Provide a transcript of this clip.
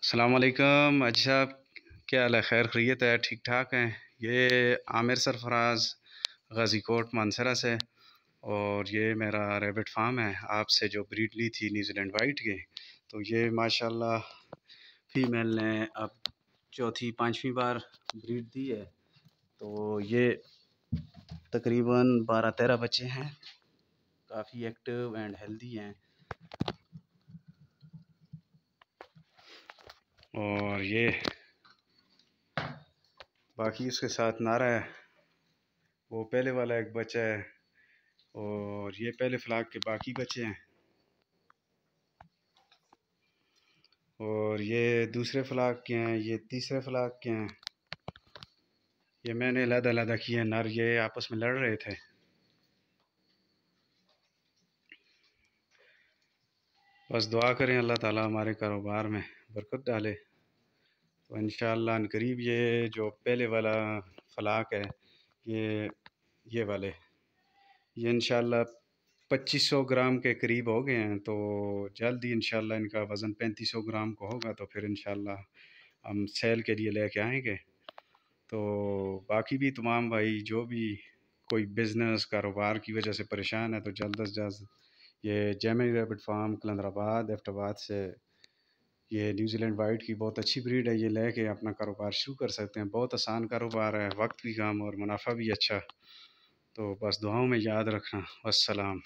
अस्सलाम वालेकुम। अच्छा, क्या हाल है? खैर खैरियत है? ठीक ठाक हैं? ये आमिर सरफराज गाज़ीकोट मानसरा से। और ये मेरा रैबिट फार्म है। आपसे जो ब्रीड ली थी न्यूजीलैंड वाइट की, तो ये माशाल्लाह फीमेल ने अब चौथी पांचवी बार ब्रीड दी है। तो ये तकरीबन 12-13 बच्चे हैं। काफ़ी एक्टिव एंड हेल्दी हैं। और ये बाकी उसके साथ नारा है, वो पहले वाला एक बच्चा है। और ये पहले फ्लाग के बाकी बच्चे हैं। और ये दूसरे फ्लाग के हैं, ये तीसरे फ्लाग के हैं। ये मैंने अलग-अलग किए हैं। नर ये आपस में लड़ रहे थे। बस दुआ करें अल्लाह ताला हमारे कारोबार में बरकत डाले। तो इंशाअल्लाह अनकरीब ये जो पहले वाला फ्लाग है, ये वाले, ये इंशाअल्लाह 2500 ग्राम के करीब हो गए हैं। तो जल्द ही इंशाअल्लाह इनका वज़न 3500 ग्राम का होगा। तो फिर इंशाअल्लाह हम सेल के लिए लेके आएंगे। तो बाकी भी तमाम भाई जो भी कोई बिज़नेस कारोबार की वजह से परेशान है, तो जल्द अज जल्द ये जेमिनी रैबिट फार्म कलंदराबाद एबटाबाद से ये न्यूजीलैंड वाइट की बहुत अच्छी ब्रीड है। ये लेके अपना कारोबार शुरू कर सकते हैं। बहुत आसान कारोबार है, वक्त भी कम और मुनाफा भी अच्छा। तो बस दुआओं में याद रखना। वस्सलाम।